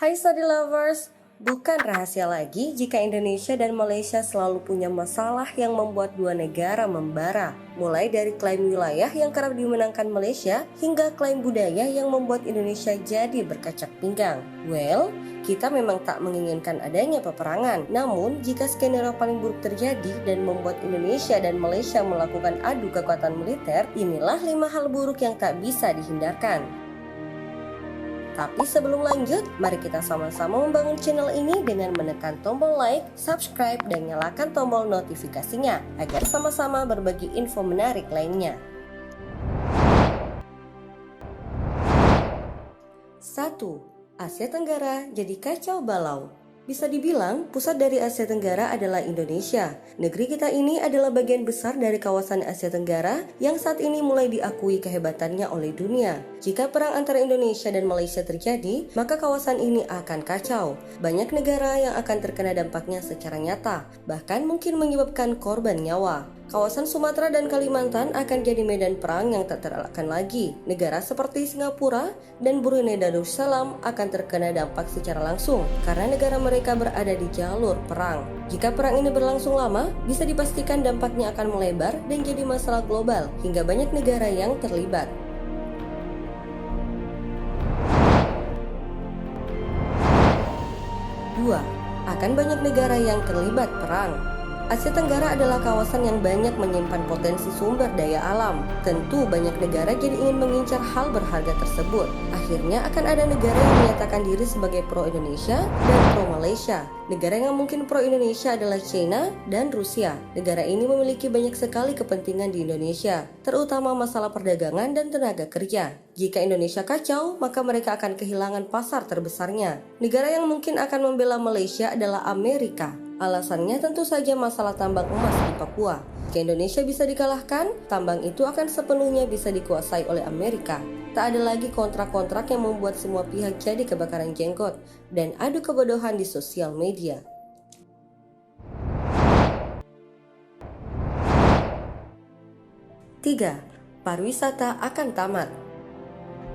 Hai study lovers, bukan rahasia lagi jika Indonesia dan Malaysia selalu punya masalah yang membuat dua negara membara. Mulai dari klaim wilayah yang kerap dimenangkan Malaysia hingga klaim budaya yang membuat Indonesia jadi berkacak pinggang. Well, kita memang tak menginginkan adanya peperangan. Namun, jika skenario paling buruk terjadi dan membuat Indonesia dan Malaysia melakukan adu kekuatan militer, inilah 5 hal buruk yang tak bisa dihindarkan. Tapi sebelum lanjut, mari kita sama-sama membangun channel ini dengan menekan tombol like, subscribe, dan nyalakan tombol notifikasinya agar sama-sama berbagi info menarik lainnya. 1. Asia Tenggara jadi kacau balau. Bisa dibilang, pusat dari Asia Tenggara adalah Indonesia. Negeri kita ini adalah bagian besar dari kawasan Asia Tenggara yang saat ini mulai diakui kehebatannya oleh dunia. Jika perang antara Indonesia dan Malaysia terjadi, maka kawasan ini akan kacau. Banyak negara yang akan terkena dampaknya secara nyata, bahkan mungkin menyebabkan korban nyawa. Kawasan Sumatera dan Kalimantan akan jadi medan perang yang tak terelakkan lagi. Negara seperti Singapura dan Brunei Darussalam akan terkena dampak secara langsung karena negara mereka berada di jalur perang. Jika perang ini berlangsung lama, bisa dipastikan dampaknya akan melebar dan jadi masalah global hingga banyak negara yang terlibat. Dua, akan banyak negara yang terlibat perang. Asia Tenggara adalah kawasan yang banyak menyimpan potensi sumber daya alam. Tentu banyak negara jadi ingin mengincar hal berharga tersebut. Akhirnya akan ada negara yang menyatakan diri sebagai pro-Indonesia dan pro-Malaysia. Negara yang mungkin pro-Indonesia adalah China dan Rusia. Negara ini memiliki banyak sekali kepentingan di Indonesia, terutama masalah perdagangan dan tenaga kerja. Jika Indonesia kacau, maka mereka akan kehilangan pasar terbesarnya. Negara yang mungkin akan membela Malaysia adalah Amerika. Alasannya tentu saja masalah tambang emas di Papua. Jika Indonesia bisa dikalahkan, tambang itu akan sepenuhnya bisa dikuasai oleh Amerika. Tak ada lagi kontrak-kontrak yang membuat semua pihak jadi kebakaran jenggot dan adu kebodohan di sosial media. 3. Pariwisata akan tamat.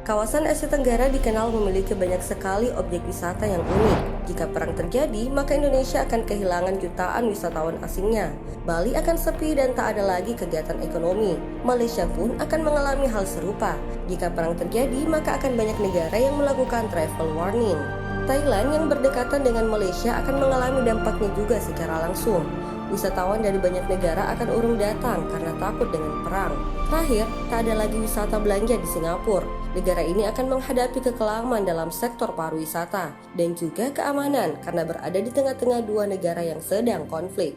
Kawasan Asia Tenggara dikenal memiliki banyak sekali objek wisata yang unik. Jika perang terjadi, maka Indonesia akan kehilangan jutaan wisatawan asingnya. Bali akan sepi dan tak ada lagi kegiatan ekonomi. Malaysia pun akan mengalami hal serupa. Jika perang terjadi, maka akan banyak negara yang melakukan travel warning. Thailand yang berdekatan dengan Malaysia akan mengalami dampaknya juga secara langsung. Wisatawan dari banyak negara akan urung datang karena takut dengan perang. Terakhir, tak ada lagi wisata belanja di Singapura. Negara ini akan menghadapi kekelaman dalam sektor pariwisata dan juga keamanan karena berada di tengah-tengah dua negara yang sedang konflik.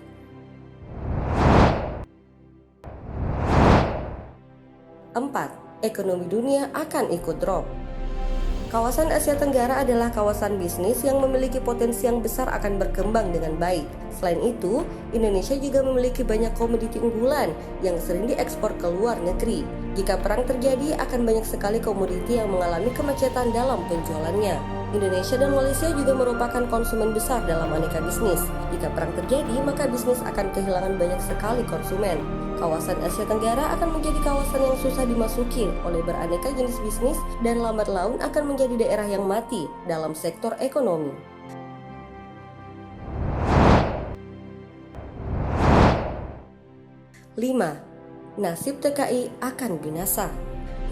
4. Ekonomi dunia akan ikut drop. Kawasan Asia Tenggara adalah kawasan bisnis yang memiliki potensi yang besar akan berkembang dengan baik. Selain itu, Indonesia juga memiliki banyak komoditi unggulan yang sering diekspor ke luar negeri. Jika perang terjadi, akan banyak sekali komoditi yang mengalami kemacetan dalam penjualannya. Indonesia dan Malaysia juga merupakan konsumen besar dalam aneka bisnis. Jika perang terjadi, maka bisnis akan kehilangan banyak sekali konsumen. Kawasan Asia Tenggara akan menjadi kawasan yang susah dimasuki oleh beraneka jenis bisnis dan lambat laun akan menjadi daerah yang mati dalam sektor ekonomi. 5. Nasib TKI akan binasa.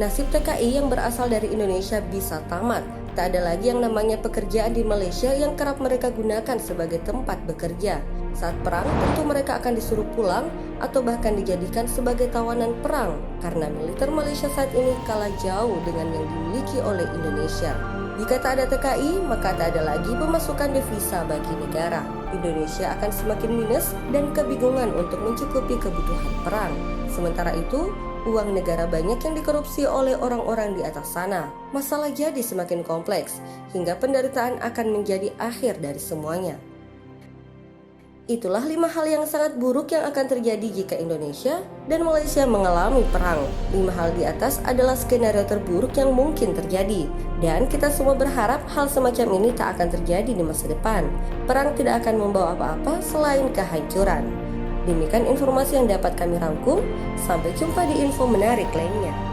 Nasib TKI yang berasal dari Indonesia bisa tamat. Tak ada lagi yang namanya pekerjaan di Malaysia yang kerap mereka gunakan sebagai tempat bekerja. Saat perang, tentu mereka akan disuruh pulang atau bahkan dijadikan sebagai tawanan perang karena militer Malaysia saat ini kalah jauh dengan yang dimiliki oleh Indonesia. Jika tak ada TKI, maka tak ada lagi pemasukan devisa bagi negara. Indonesia akan semakin minus dan kebingungan untuk mencukupi kebutuhan perang. Sementara itu, uang negara banyak yang dikorupsi oleh orang-orang di atas sana. Masalah jadi semakin kompleks, hingga penderitaan akan menjadi akhir dari semuanya. Itulah 5 hal yang sangat buruk yang akan terjadi jika Indonesia dan Malaysia mengalami perang. 5 hal di atas adalah skenario terburuk yang mungkin terjadi. Dan kita semua berharap hal semacam ini tak akan terjadi di masa depan. Perang tidak akan membawa apa-apa selain kehancuran. Demikian informasi yang dapat kami rangkum. Sampai jumpa di info menarik lainnya.